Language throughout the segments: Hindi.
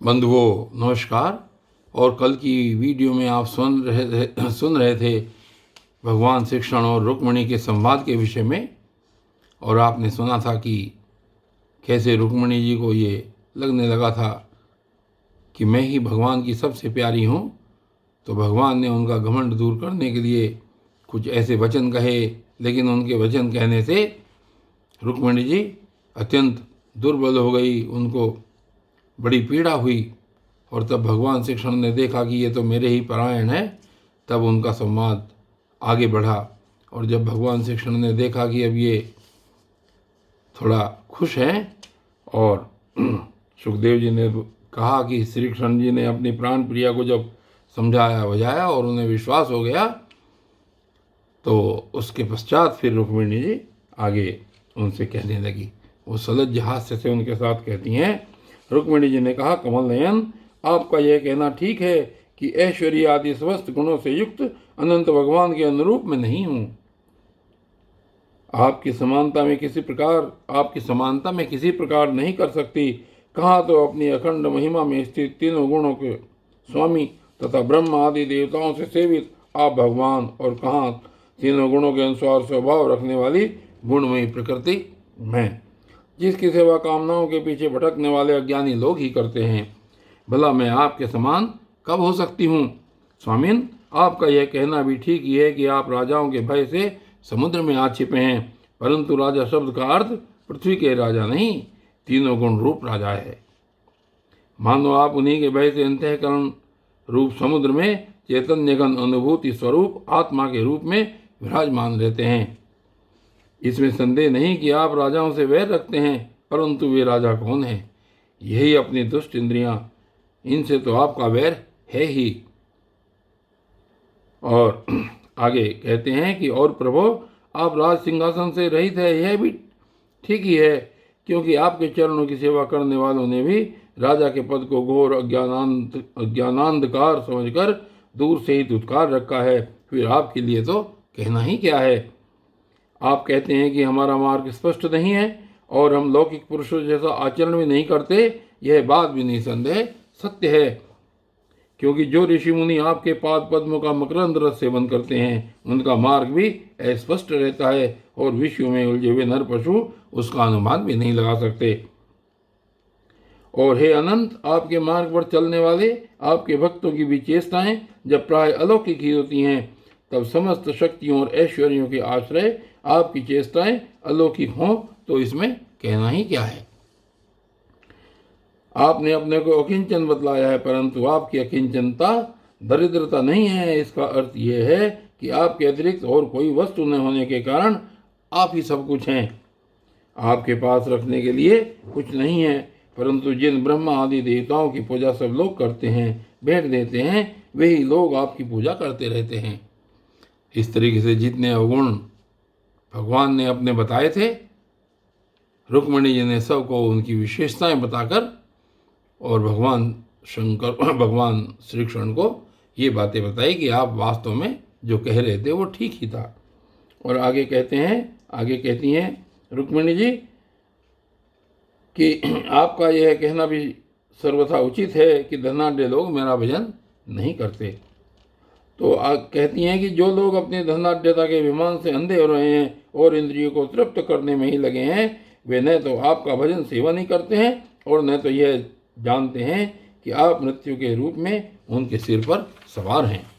बंधुओं नमस्कार। और कल की वीडियो में आप सुन रहे थे भगवान श्री कृष्ण और रुक्मिणी के संवाद के विषय में। और आपने सुना था कि कैसे रुक्मिणी जी को ये लगने लगा था कि मैं ही भगवान की सबसे प्यारी हूँ। तो भगवान ने उनका घमंड दूर करने के लिए कुछ ऐसे वचन कहे, लेकिन उनके वचन कहने से रुक्मिणी जी अत्यंत दुर्बल हो गई, उनको बड़ी पीड़ा हुई। और तब भगवान श्री कृष्ण ने देखा कि ये तो मेरे ही परायण है, तब उनका संवाद आगे बढ़ा। और जब भगवान श्री कृष्ण ने देखा कि अब ये थोड़ा खुश हैं, और सुखदेव जी ने कहा कि श्री कृष्ण जी ने अपनी प्राण प्रिया को जब समझाया बुझाया और उन्हें विश्वास हो गया, तो उसके पश्चात फिर रुक्मिणी जी आगे उनसे कहने लगी। वो सलज्ज हास्य से उनके साथ कहती हैं। रुक्मिणी जी ने कहा, कमल नयन, आपका यह कहना ठीक है कि ऐश्वर्य आदि समस्त गुणों से युक्त अनंत भगवान के अनुरूप में नहीं हूँ। आपकी समानता में किसी प्रकार नहीं कर सकती। कहाँ तो अपनी अखंड महिमा में स्थित तीनों गुणों के स्वामी तथा ब्रह्म आदि देवताओं से सेवित आप भगवान, और कहाँ तीनों गुणों के अनुसार स्वभाव रखने वाली गुणमयी प्रकृति मैं, जिसकी सेवा कामनाओं के पीछे भटकने वाले अज्ञानी लोग ही करते हैं। भला मैं आपके समान कब हो सकती हूँ? स्वामिन, आपका यह कहना भी ठीक ही है कि आप राजाओं के भय से समुद्र में आ छिपे हैं, परंतु राजा शब्द का अर्थ पृथ्वी के राजा नहीं, तीनों गुण रूप राजा है। मानो आप उन्हीं के भय से अंतःकरण रूप समुद्र में चैतन्यघन अनुभूति स्वरूप आत्मा के रूप में विराजमान रहते हैं। इसमें संदेह नहीं कि आप राजाओं से वैर रखते हैं, परंतु वे राजा कौन हैं? यही अपनी दुष्ट इंद्रियां, इनसे तो आपका वैर है ही। और आगे कहते हैं कि और प्रभु, आप राज सिंहासन से रहित है, यह भी ठीक ही है, क्योंकि आपके चरणों की सेवा करने वालों ने भी राजा के पद को घोर अज्ञानांधकार समझकर दूर से ही दुत्कार रखा है। फिर आपके लिए तो कहना ही क्या है। आप कहते हैं कि हमारा मार्ग स्पष्ट नहीं है और हम लौकिक पुरुषों जैसा आचरण भी नहीं करते। यह बात भी निसंदेह सत्य है, क्योंकि जो ऋषि मुनि आपके पाद पद्मों का मकरंद रस सेवन करते हैं, उनका मार्ग भी अस्पष्ट रहता है और विश्व में उलझे हुए नर पशु उसका अनुमान भी नहीं लगा सकते। और हे अनंत, आपके मार्ग पर चलने वाले आपके भक्तों की भी चेष्टाएं जब प्राय अलौकिक ही होती हैं, तब समस्त शक्तियों और ऐश्वर्यों के आश्रय आपकी चेष्टाएं अलौकिक हों तो इसमें कहना ही क्या है। आपने अपने को अकिंचन बतलाया है, परंतु आपकी अकिंचनता दरिद्रता नहीं है। इसका अर्थ यह है कि आपके अतिरिक्त और कोई वस्तु न होने के कारण आप ही सब कुछ हैं। आपके पास रखने के लिए कुछ नहीं है, परंतु जिन ब्रह्मा आदि देवताओं की पूजा सब लोग करते हैं, भेंट देते हैं, वही लोग आपकी पूजा करते रहते हैं। इस तरीके से जितने अवगुण भगवान ने अपने बताए थे, रुक्मिणी जी ने सबको उनकी विशेषताएं बताकर और भगवान श्री कृष्ण को ये बातें बताई कि आप वास्तव में जो कह रहे थे वो ठीक ही था। और आगे कहती हैं रुक्मिणी जी कि आपका यह कहना भी सर्वथा उचित है कि धनाढ्य लोग मेरा भजन नहीं करते। तो कहती हैं कि जो लोग अपनी धनाढ्यता के अभिमान से अंधे हो रहे हैं और इंद्रियों को तृप्त करने में ही लगे हैं, वे न तो आपका भजन सेवा नहीं करते हैं और न तो यह जानते हैं कि आप मृत्यु के रूप में उनके सिर पर सवार हैं।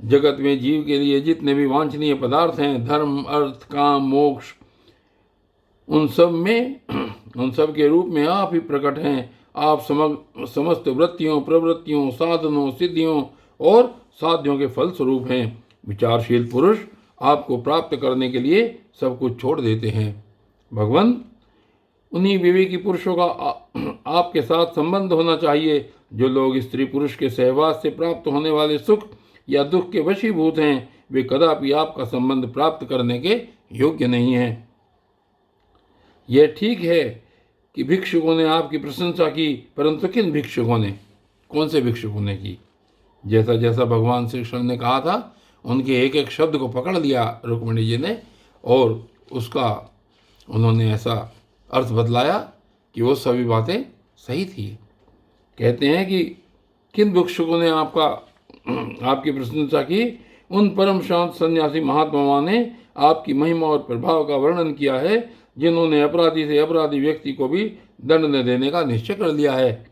जगत में जीव के लिए जितने भी वांछनीय पदार्थ हैं, धर्म, अर्थ, काम, मोक्ष, उन सब के रूप में आप ही प्रकट हैं। आप समस्त वृत्तियों, प्रवृत्तियों, साधनों, सिद्धियों और साध्यों के फल स्वरूप हैं। विचारशील पुरुष आपको प्राप्त करने के लिए सब कुछ छोड़ देते हैं। भगवान, उन्हीं विवेकी पुरुषों का आपके साथ संबंध होना चाहिए। जो लोग स्त्री पुरुष के सहवास से प्राप्त होने वाले सुख या दुख के वशीभूत हैं, वे कदापि आपका संबंध प्राप्त करने के योग्य नहीं हैं। यह ठीक है कि भिक्षुकों ने आपकी प्रशंसा की, परंतु किन भिक्षुकों ने, कौन से भिक्षुकों ने की? जैसा जैसा भगवान श्री कृष्ण ने कहा था, उनके एक एक शब्द को पकड़ लिया रुक्मिणी जी ने, और उसका उन्होंने ऐसा अर्थ बतलाया कि वो सभी बातें सही थी। कहते हैं कि किन भिक्षुकों ने आपकी प्रशंसा की? उन परम शांत सन्यासी महात्माओं ने आपकी महिमा और प्रभाव का वर्णन किया है, जिन्होंने अपराधी से अपराधी व्यक्ति को भी दंड न देने का निश्चय कर लिया है।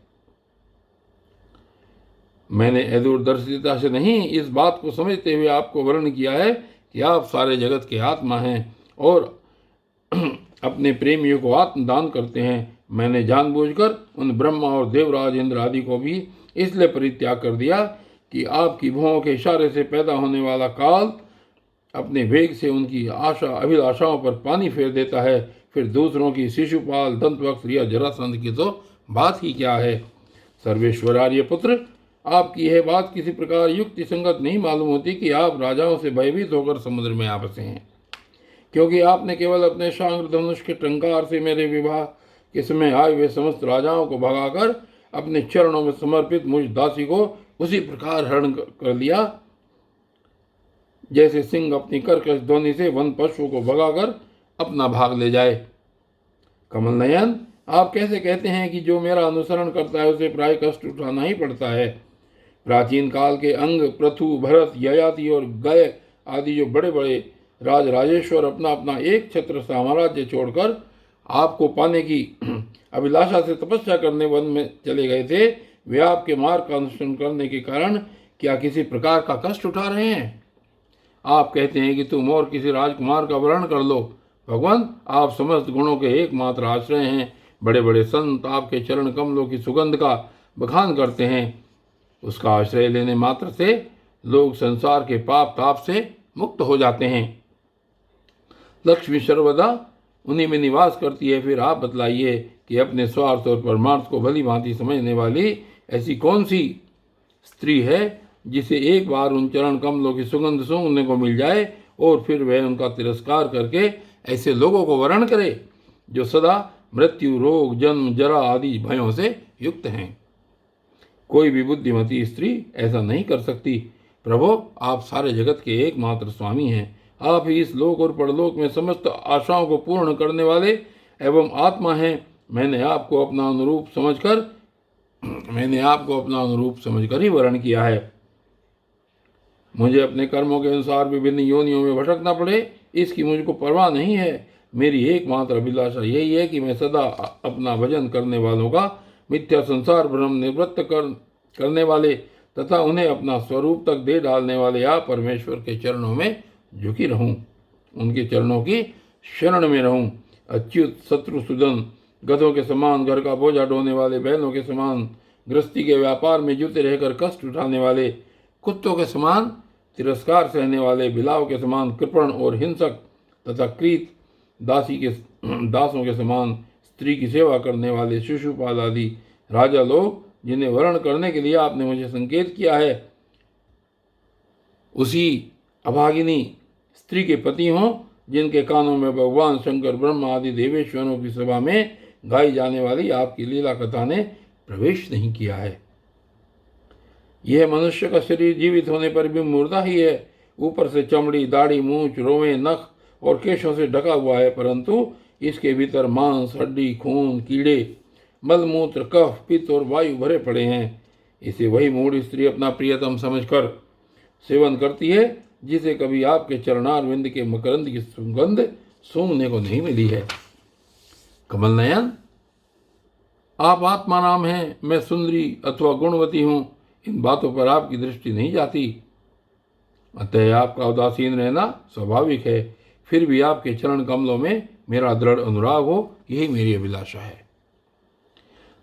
मैंने अदूरदर्शिता से नहीं, इस बात को समझते हुए आपको वर्णन किया है कि आप सारे जगत के आत्मा हैं और अपने प्रेमियों को आत्मदान करते हैं। मैंने जानबूझकर उन ब्रह्मा और देवराज इंद्र आदि को भी इसलिए परित्याग कर दिया कि आपकी भुवों के इशारे से पैदा होने वाला काल अपने वेग से उनकी अभिलाषाओं पर पानी फेर देता है। फिर दूसरों की शिशुपाल, दंतवक्र या जरासंध की तो बात ही क्या है। सर्वेश्वरार्य पुत्र, आपकी यह बात किसी प्रकार युक्ति संगत नहीं मालूम होती कि आप राजाओं से भयभीत होकर समुद्र में आ बसे हैं, क्योंकि आपने केवल अपने शांग्र धनुष के टंकार से मेरे विवाह के समय आए हुए समस्त राजाओं को भगाकर अपने चरणों में समर्पित मुझ दासी को उसी प्रकार हरण कर लिया जैसे सिंह अपनी कर्कश ध्वनि से वन पशुओं को भगाकर अपना भाग ले जाए। कमल नयन, आप कैसे कहते हैं कि जो मेरा अनुसरण करता है उसे प्राय कष्ट उठाना ही पड़ता है? प्राचीन काल के अंग, पृथु, भरत, ययाति और गय आदि जो बड़े बड़े राजेश्वर अपना अपना एक छत्र साम्राज्य छोड़कर आपको पाने की अभिलाषा से तपस्या करने वन में चले गए थे, वे आपके मार्ग का अनुसरण करने के कारण क्या किसी प्रकार का कष्ट उठा रहे हैं? आप कहते हैं कि तुम और किसी राजकुमार का वर्ण कर लो। भगवान, आप समस्त गुणों के एकमात्र आश्रय हैं। बड़े बड़े संत आपके चरण कमलों की सुगंध का बखान करते हैं। उसका आश्रय लेने मात्र से लोग संसार के पाप ताप से मुक्त हो जाते हैं। लक्ष्मी सर्वदा उन्हीं में निवास करती है। फिर आप बतलाइए कि अपने स्वार्थ और परमार्थ को भली भांति समझने वाली ऐसी कौन सी स्त्री है जिसे एक बार उन चरण कमलों की सुगंध सूंघने को मिल जाए और फिर वह उनका तिरस्कार करके ऐसे लोगों को वर्ण करे जो सदा मृत्यु, रोग, जन्म, जरा आदि भयों से युक्त हैं। कोई भी बुद्धिमती स्त्री ऐसा नहीं कर सकती। प्रभु, आप सारे जगत के एकमात्र स्वामी हैं। आप ही इस लोक और परलोक में समस्त आशाओं को पूर्ण करने वाले एवं आत्मा हैं। मैंने आपको अपना अनुरूप समझकर ही वर्ण किया है। मुझे अपने कर्मों के अनुसार विभिन्न योनियों में भटकना पड़े, इसकी मुझको परवाह नहीं है। मेरी एकमात्र अभिलाषा यही है कि मैं सदा अपना भजन करने वालों का मिथ्या संसार भ्रम निवृत्त करने वाले तथा उन्हें अपना स्वरूप तक दे डालने वाले आप परमेश्वर के चरणों में झुकी रहूं, उनके चरणों की शरण में रहूं। अच्युत, शत्रुसूदन, गधों के समान घर का बोझा ढोने वाले, बैलों के समान गृहस्थी के व्यापार में जुटे रहकर कष्ट उठाने वाले, कुत्तों के समान तिरस्कार सहने वाले, बिलाव के समान कृपण और हिंसक तथा क्रीत दासों के समान स्त्री की सेवा करने वाले, शिशुपाल आदि राजा लोग जिन्हें वर्ण करने के लिए आपने मुझे संकेत किया है, उसी अभागिनी स्त्री के पति हों जिनके कानों में भगवान शंकर, ब्रह्मा आदि देवेश्वरों की सभा में गाई जाने वाली आपकी लीला कथा ने प्रवेश नहीं किया है। यह मनुष्य का शरीर जीवित होने पर भी मुर्दा ही है। ऊपर से चमड़ी, दाढ़ी, मूंछ, रोवे, नख और केशों से ढका हुआ है, परंतु इसके भीतर मांस, हड्डी, खून, कीड़े, मलमूत्र, कफ, पित्त और वायु भरे पड़े हैं। इसे वही मूढ़ स्त्री अपना प्रियतम समझकर सेवन करती है जिसे कभी आपके चरणारविंद के मकरंद की सुगंध सूंघने को नहीं मिली है। कमल नयन, आप आत्मा नाम हैं, मैं सुंदरी अथवा गुणवती हूँ, इन बातों पर आपकी दृष्टि नहीं जाती। अतः आपका उदासीन रहना स्वाभाविक है। फिर भी आपके चरण कमलों में मेरा दृढ़ अनुराग हो, यही मेरी अभिलाषा है।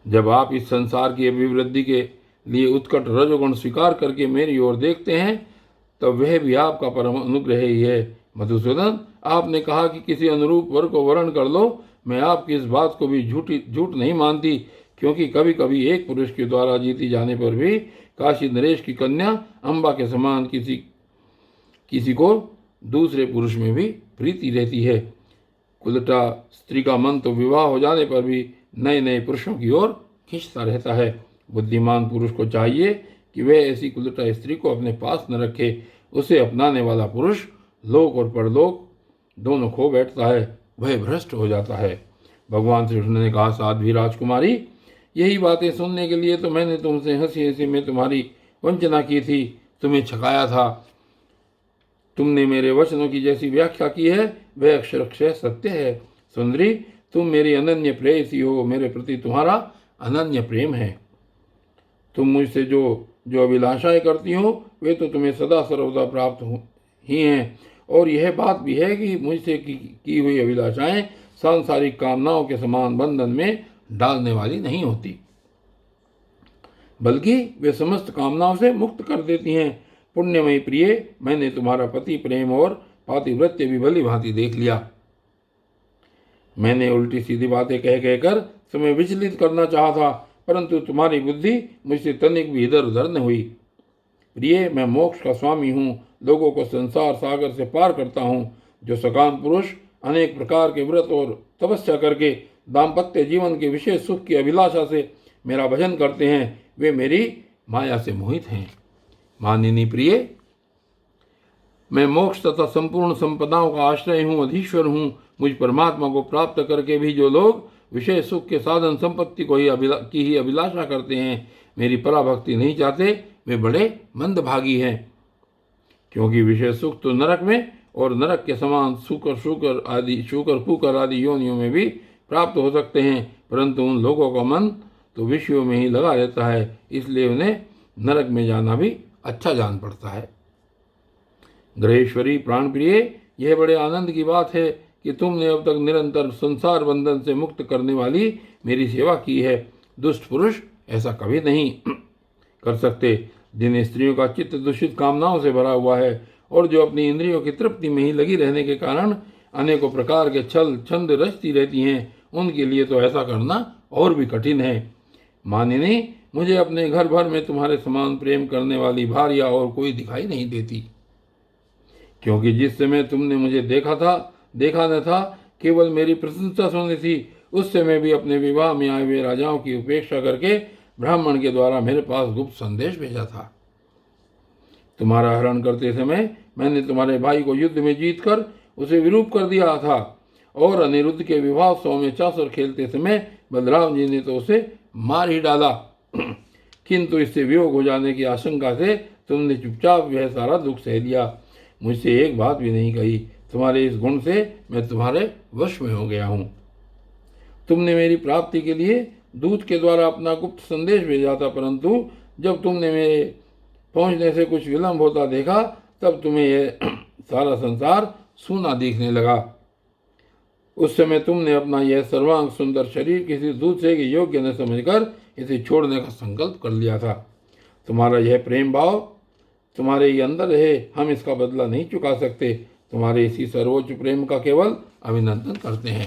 जब आप इस संसार की अभिवृद्धि के लिए उत्कट रजोगुण स्वीकार करके मेरी ओर देखते हैं, तब वह भी आपका परम अनुग्रह ही है। मधुसूदन, आपने कहा कि किसी अनुरूप वर को वर्ण कर लो। मैं आपकी इस बात को भी झूठ नहीं मानती, क्योंकि कभी कभी एक पुरुष के द्वारा जीती जाने पर भी काशी नरेश की कन्या अम्बा के समान किसी को दूसरे पुरुष में भी प्रीति रहती है। कुलटा स्त्री का मन तो विवाह हो जाने पर भी नए नए पुरुषों की ओर खींचता रहता है। बुद्धिमान पुरुष को चाहिए कि वह ऐसी कुलटा स्त्री को अपने पास न रखे। उसे अपनाने वाला पुरुष लोक और परलोक दोनों खो बैठता है, वह भ्रष्ट हो जाता है। भगवान श्री कृष्ण ने कहा, साध्वी राजकुमारी, यही बातें सुनने के लिए तो मैंने तुमसे हंसी हंसी में तुम्हारी वंचना की थी, तुम्हें छकाया था। तुमने मेरे वचनों की जैसी व्याख्या की है वह अक्षरशः सत्य है। सुंदरी, तुम मेरी अनन्य प्रेयसी हो, मेरे प्रति तुम्हारा अनन्य प्रेम है। तुम मुझसे जो जो अभिलाषाएं करती हो वे तो तुम्हें सदा सर्वदा प्राप्त ही हैं। और यह बात भी है कि मुझसे की हुई अभिलाषाएं सांसारिक कामनाओं के समान बंधन में डालने वाली नहीं होती, बल्कि वे समस्त कामनाओं से मुक्त कर देती हैं। पुण्यमयी प्रिय, मैंने तुम्हारा पति प्रेम और पातिव्रत्य भी भली भांति देख लिया। मैंने उल्टी सीधी बातें कह कहकर तुम्हें विचलित करना चाहा था, परंतु तुम्हारी बुद्धि मुझसे तनिक भी इधर उधर न हुई। प्रिय, मैं मोक्ष का स्वामी हूँ, लोगों को संसार सागर से पार करता हूँ। जो सकाम पुरुष अनेक प्रकार के व्रत और तपस्या करके दाम्पत्य जीवन के विशेष सुख की अभिलाषा से मेरा भजन करते हैं, वे मेरी माया से मोहित हैं। मानिनी प्रिय, मैं मोक्ष तथा संपूर्ण संपदाओं का आश्रय हूँ, अधीश्वर हूँ। मुझ परमात्मा को प्राप्त करके भी जो लोग विषय सुख के साधन संपत्ति को ही अभिलाषा करते हैं, मेरी पराभक्ति नहीं चाहते, वे बड़े मंदभागी हैं। क्योंकि विषय सुख तो नरक में और नरक के समान शूकर फूकर आदि योनियों में भी प्राप्त हो सकते हैं, परंतु उन लोगों का मन तो विषयों में ही लगा रहता है, इसलिए उन्हें नरक में जाना भी अच्छा जान पड़ता है। ग्रहेश्वरी प्राणप्रिय, यह बड़े आनंद की बात है कि तुमने अब तक निरंतर संसार बंधन से मुक्त करने वाली मेरी सेवा की है। दुष्ट पुरुष ऐसा कभी नहीं कर सकते। जिन स्त्रियों का चित्त दूषित कामनाओं से भरा हुआ है और जो अपनी इंद्रियों की तृप्ति में ही लगी रहने के कारण अनेकों प्रकार के छल छंद रचती रहती हैं, उनके लिए तो ऐसा करना और भी कठिन है। मानिनी, मुझे अपने घर भर में तुम्हारे समान प्रेम करने वाली भार्या और कोई दिखाई नहीं देती, क्योंकि जिस समय तुमने मुझे देखा न था, केवल मेरी प्रशंसा सुनी थी, उस समय भी अपने विवाह में आए हुए राजाओं की उपेक्षा करके ब्राह्मण के द्वारा मेरे पास गुप्त संदेश भेजा था। तुम्हारा हरण करते समय मैंने तुम्हारे भाई को युद्ध में जीतकर उसे विरूप कर दिया था, और अनिरुद्ध के विवाह उत्सव में चासर खेलते समय बलराम जी ने तो उसे मार ही डाला। किंतु इससे वियोग हो जाने की आशंका से तुमने चुपचाप वह सारा दुख सह लिया, मुझसे एक बात भी नहीं कही। तुम्हारे इस गुण से मैं तुम्हारे वश में हो गया हूँ। तुमने मेरी प्राप्ति के लिए दूत के द्वारा अपना गुप्त संदेश भेजा था, परंतु जब तुमने मेरे पहुँचने से कुछ विलंब होता देखा, तब तुम्हें यह सारा संसार सूना दिखने लगा। उस समय तुमने अपना यह सर्वांग सुंदर शरीर किसी दूसरे के योग्य न समझकर इसे छोड़ने का संकल्प कर लिया था। तुम्हारा यह प्रेम भाव तुम्हारे ही अंदर है, हम इसका बदला नहीं चुका सकते। तुम्हारे इसी सर्वोच्च प्रेम का केवल अभिनंदन करते हैं।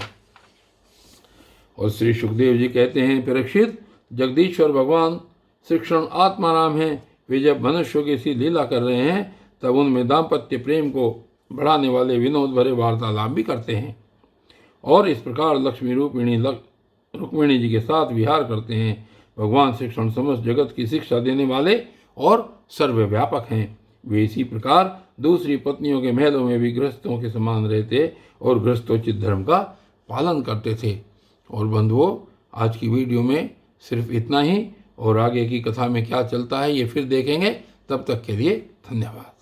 और श्री सुखदेव जी कहते हैं, परीक्षित, जगदीश्वर भगवान श्री कृष्ण आत्मा नाम है। वे जब मनुष्यों की सी लीला कर रहे हैं तब उनमें दाम्पत्य प्रेम को बढ़ाने वाले विनोद भरे वार्तालाप भी करते हैं, और इस प्रकार लक्ष्मी रूपिणी रुक्मिणी जी के साथ विहार करते हैं। भगवान श्री कृष्ण समस्त जगत की शिक्षा देने वाले और सर्वव्यापक हैं। वे इसी प्रकार दूसरी पत्नियों के महलों में भी गृहस्थों के समान रहते और गृहस्थोचित धर्म का पालन करते थे। और बंधुओं, आज की वीडियो में सिर्फ इतना ही, और आगे की कथा में क्या चलता है ये फिर देखेंगे। तब तक के लिए धन्यवाद।